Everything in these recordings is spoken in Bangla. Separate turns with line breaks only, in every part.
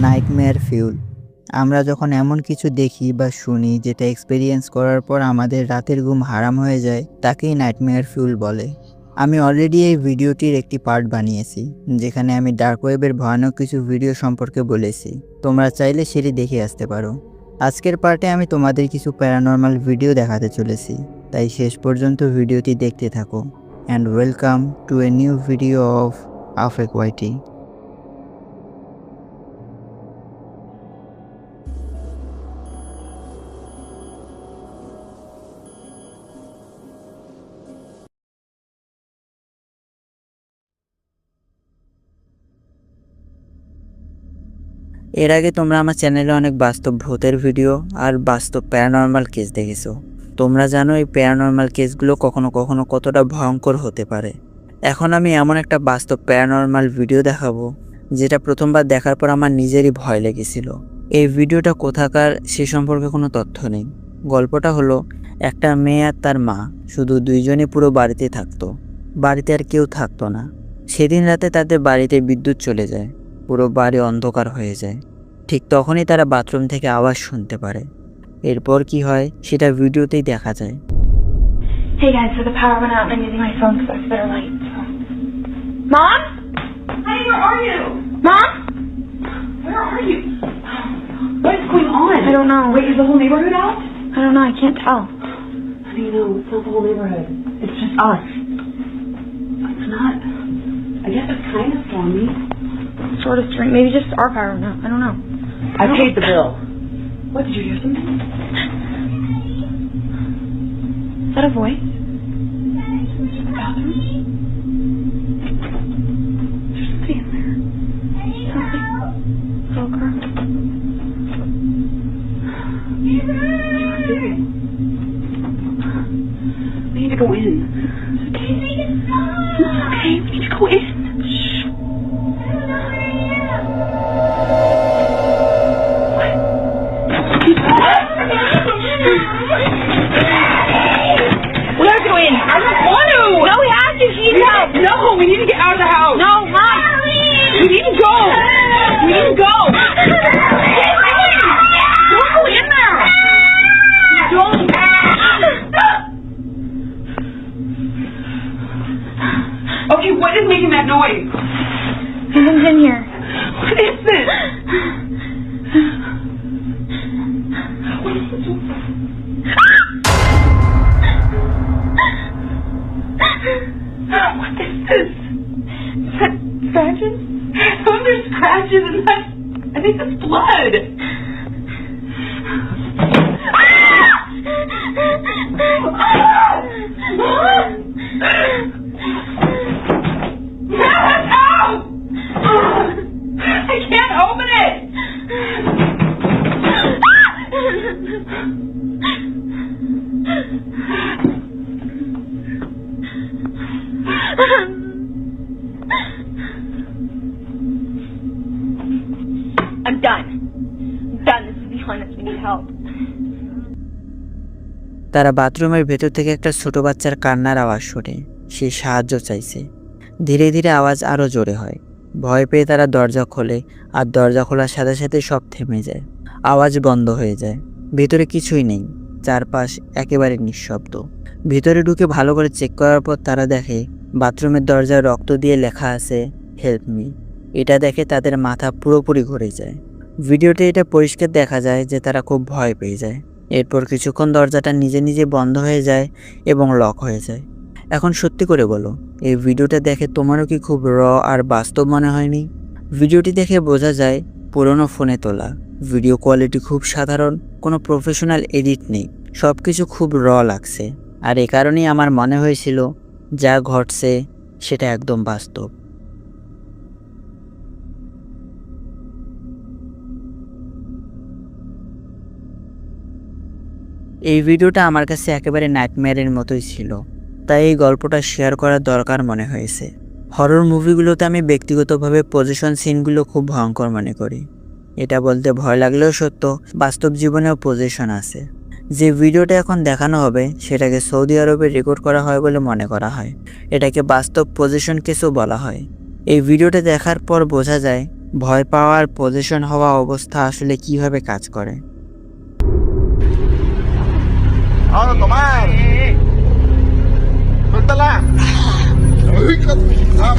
Nightmare fuel. আমরা যখন এমন কিছু দেখি বা শুনি যেটা এক্সপেরিয়েন্স করার পর আমাদের রাতের ঘুম হারাম হয়ে যায়, তাকেই নাইটমেয়ার ফিউল বলে। আমি অলরেডি এই ভিডিওটির একটি পার্ট বানিয়েছি, যেখানে আমি ডার্ক ওয়েবের ভয়ানক কিছু ভিডিও সম্পর্কে বলেছি। তোমরা চাইলে সেটি দেখে আসতে পারো। আজকের পার্টে আমি তোমাদের কিছু প্যারানর্মাল ভিডিও দেখাতে চলেছি, তাই শেষ পর্যন্ত ভিডিওটি দেখতে থাকো। And welcome to a new video of Afek YT. এর আগে তোমরা আমার চ্যানেলে অনেক বাস্তব ভূতের ভিডিও আর বাস্তব প্যারানর্মাল কেস দেখেছো। তোমরা জানো এই প্যারানর্মাল কেসগুলো কখনো কখনো কতটা ভয়ঙ্কর হতে পারে। এখন আমি এমন একটা বাস্তব প্যারানর্মাল ভিডিও দেখাবো যেটা প্রথমবার দেখার পর আমার নিজেরই ভয় লেগেছিল। এই ভিডিওটা কোথাকার সে সম্পর্কে কোনো তথ্য নেই। গল্পটা হলো, একটা মেয়ে আর তার মা শুধু দুইজনই পুরো বাড়িতে থাকতো। বাড়িতে আর কেউ থাকতো না। সেদিন রাতে তাদের বাড়িতে বিদ্যুৎ চলে যায়, পুরো বাড়ি অন্ধকার হয়ে যায়। ঠিক তখনই তারা বাথরুম থেকে আওয়াজ শুনতে পারে। এরপর কি হয় সেটা ভিডিওতেই দেখা যায়।
Hey guys, so the power went out and I'm using my phone because that's better light. Mom? Honey, where are you? Mom? Where are you? What is going on? I don't know. Wait, is the whole neighborhood out? I don't know, I can't tell. Honey, no, it's not the whole neighborhood. It's just us. It's not. I guess it's kind of stormy. Sort of strange. Maybe just our power went out. I don't know. I paid the bill. What, did you hear something? Is that a voice? The bathroom? There's somebody in there. Sounds like a little girl. We need to go in. Okay. It's okay. We need to go in. Shh. We have to go in. I don't want to. No, we have to. She needs help. No, we need to get out of the house. No, Mom. We need to go. We need to go. Don't go in there. Don't. Okay, what is making that noise? Someone's in here. What is this? What is this? What is this? Is that scratches? Those are scratches and that's, I think that's blood. Out! I can't open it! I'm done. I'm done. This is beyond us. We need help.
তারা বাথরুমের ভেতর থেকে একটা ছোট বাচ্চার কান্নার আওয়াজ শোনে। সে সাহায্য চাইছে। ধীরে ধীরে আওয়াজ আরও জোরে হয়। ভয় পেয়ে তারা দরজা খোলে, আর দরজা খোলার সাথে সাথে সব থেমে যায়। আওয়াজ বন্ধ হয়ে যায়। ভেতরে কিছুই নেই। চারপাশ একেবারে নিঃশব্দ। ভিতরে ঢুকে ভালো করে চেক করার পর তারা দেখে বাথরুমের দরজায় রক্ত দিয়ে লেখা আছে হেল্প মি। এটা দেখে তাদের মাথা পুরোপুরি ঘুরে যায়। ভিডিওতে এটা পরিষ্কার দেখা যায় যে তারা খুব ভয় পেয়ে যায়। এরপর কিছুক্ষণ দরজাটা নিজে নিজে বন্ধ হয়ে যায় এবং লক হয়ে যায়। এখন সত্যি করে বলো, এই ভিডিওটা দেখে তোমারও কি খুব র আর বাস্তব মনে হয়নি? ভিডিওটি দেখে বোঝা যায় পুরনো ফোনে তোলা। ভিডিও কোয়ালিটি খুব সাধারণ, কোনো প্রফেশনাল এডিট নেই। সব কিছু খুব র লাগছে। আর এ কারণেই আমার মনে হয়েছিল যা ঘটছে সেটা একদম বাস্তব। এই ভিডিওটা আমার কাছে একেবারে নাইটমেয়ারের মতোই ছিল, তাই এই গল্পটা শেয়ার করার দরকার মনে হয়েছে। হরর মুভিগুলোতে আমি ব্যক্তিগতভাবে পজিশন সিনগুলো খুব ভয়ঙ্কর মনে করি। এটা বলতে ভয় লাগলেও সত্য, বাস্তব জীবনেও পজিশন আছে। যে ভিডিওটা এখন দেখানো হবে সেটাকে সৌদি আরবে রেকর্ড করা হয় বলে মনে করা হয়। এটাকে বাস্তব পজিশন কেসও বলা হয়। এই ভিডিওটা দেখার পর বোঝা যায় ভয় পাওয়ার পজিশন হওয়া অবস্থা আসলে কিভাবে কাজ করে।
Ahora tomar. Suéltala. Ay, la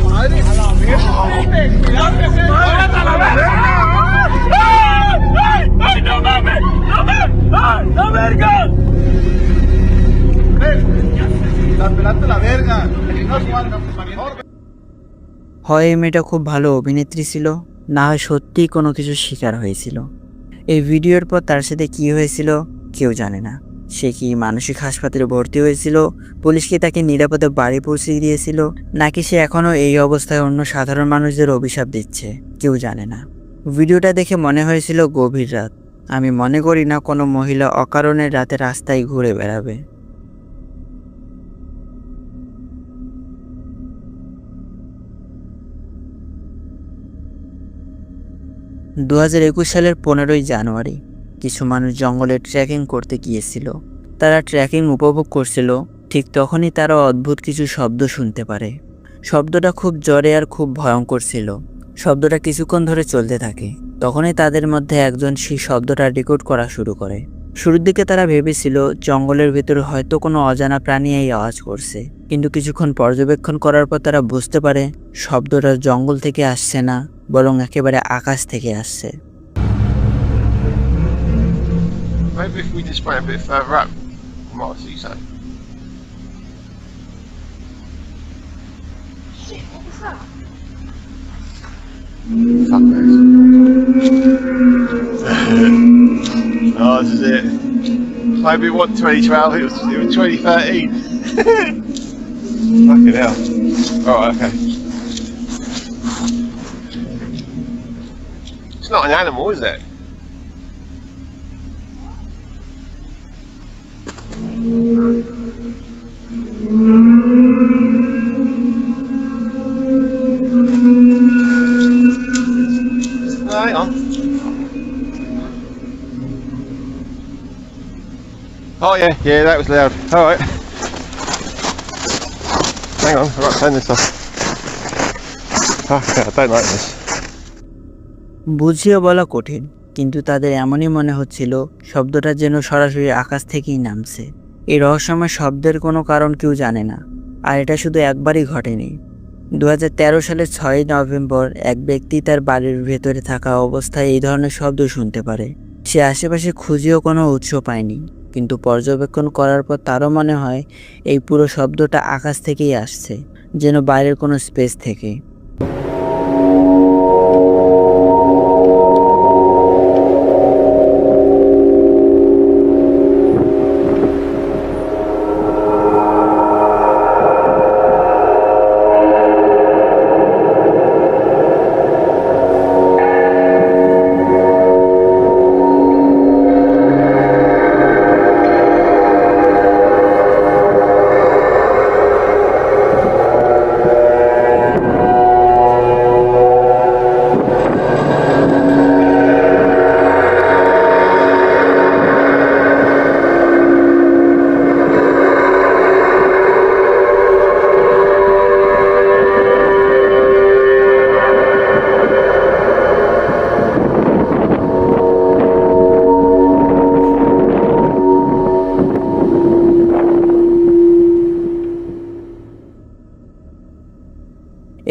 madre. A la verga. ¡Cuidado, la verga! ¡Ay, ay, no mames! ¡No mames! ¡Ay, la verga! La pelaste la verga. No, mejor.
হয় এই মেয়েটা খুব ভালো অভিনেত্রী ছিল, না হয় সত্যিই কোনো কিছু শিকার হয়েছিল। এই ভিডিওর পর তার সাথে কি হয়েছিল কেউ জানে না। সে কি মানসিক হাসপাতালে ভর্তি হয়েছিল, পুলিশ কি তাকে নিরাপদে বাড়ি পৌঁছে দিয়েছিল, নাকি সে এখনও এই অবস্থায় অন্য সাধারণ মানুষদের অভিশাপ দিচ্ছে, কেউ জানে না। ভিডিওটা দেখে মনে হয়েছিল গভীর রাত। আমি মনে করি না কোনো মহিলা অকারণে রাতে রাস্তায় ঘুরে বেড়াবে। 2021 সালের 15ই জানুয়ারি কিছু মানুষ জঙ্গলে ট্রেকিং করতে গিয়েছিল। তারা ট্রেকিং উপভোগ করছিল, ঠিক তখনই তারা অদ্ভুত কিছু শব্দ শুনতে পারে। শব্দটা খুব জোরে আর খুব ভয়ঙ্কর ছিল। শব্দটা কিছুক্ষণ ধরে চলতে থাকে। তখনই তাদের মধ্যে একজন সেই শব্দটা রেকর্ড করা শুরু করে। শুরুর দিকে তারা ভেবেছিল জঙ্গলের ভেতরে হয়তো কোনো অজানা প্রাণী এই আওয়াজ করছে, কিন্তু কিছুক্ষণ পর্যবেক্ষণ করার পর তারা বুঝতে পারে শব্দটা জঙ্গল থেকে আসছে না, বরং একেবারে আকাশ থেকে আসছে।
Maybe if we just went a bit further up, we might see something.
Shit, what was that?
Fuckers. Oh, this is it. Maybe it wasn't 2012, it was 2013. Fucking hell. Alright, okay. It's not an animal, is it? No, hang on. Oh yeah, that was loud. Alright. Hang on, I've got to turn this off. I don't like this.
বুঝিয়ে বলা কঠিন, কিন্তু তাদের এমনই মনে হচ্ছিল শব্দটা যেন সরাসরি আকাশ থেকেই নামছে। এই রহস্যময় শব্দের কোনো কারণ কেউ জানে না, আর এটা শুধু একবারই ঘটেনি। 2013 সালের 6ই নভেম্বর এক ব্যক্তি তার বাড়ির ভেতরে থাকা অবস্থায় এই ধরনের শব্দ শুনতে পারে। সে আশেপাশে খুঁজেও কোনো উৎস পায়নি, কিন্তু পর্যবেক্ষণ করার পর তারও মনে হয় এই পুরো শব্দটা আকাশ থেকেই আসছে, যেন বাইরের কোনো স্পেস থেকে।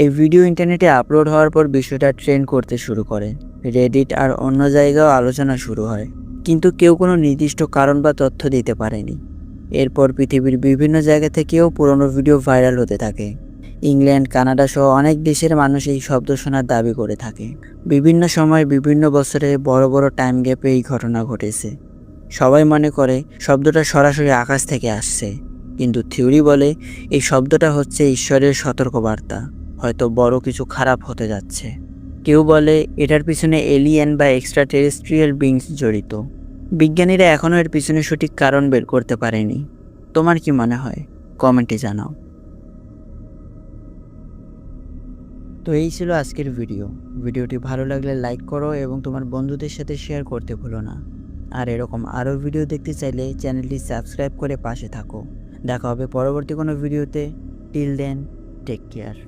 এই ভিডিও ইন্টারনেটে আপলোড হওয়ার পর বিষয়টা ট্রেন্ড করতে শুরু করে। রেডিট আর অন্য জায়গাও আলোচনা শুরু হয়, কিন্তু কেউ কোনো নির্দিষ্ট কারণ বা তথ্য দিতে পারেনি। এরপর পৃথিবীর বিভিন্ন জায়গা থেকেও পুরনো ভিডিও ভাইরাল হতে থাকে। ইংল্যান্ড, কানাডা সহ অনেক দেশের মানুষ এই শব্দ শোনার দাবি করে থাকে। বিভিন্ন সময় বিভিন্ন বছরে বড় বড় টাইম গ্যাপে এই ঘটনা ঘটেছে। সবাই মনে করে শব্দটা সরাসরি আকাশ থেকে আসছে, কিন্তু থিওরি বলে এই শব্দটা হচ্ছে ঈশ্বরের সতর্কবার্তা, হয়তো বড় কিছু খারাপ হতে যাচ্ছে। কেউ বলে এটার পিছনে এলিয়েন বা এক্সট্রা টেরেস্ট্রিয়াল বিংস জড়িত। বিজ্ঞানীরা এখনও এর পিছনে সঠিক কারণ বের করতে পারেনি। তোমার কি মনে হয়? কমেন্টে জানাও। তো এই ছিল আজকের ভিডিওটি ভালো লাগলে লাইক করো এবং তোমার বন্ধুদের সাথে শেয়ার করতে ভুলো না। আর এরকম আরও ভিডিও দেখতে চাইলে চ্যানেলটি সাবস্ক্রাইব করে পাশে থাকো। দেখা হবে পরবর্তী কোনো ভিডিওতে। Till then, take care.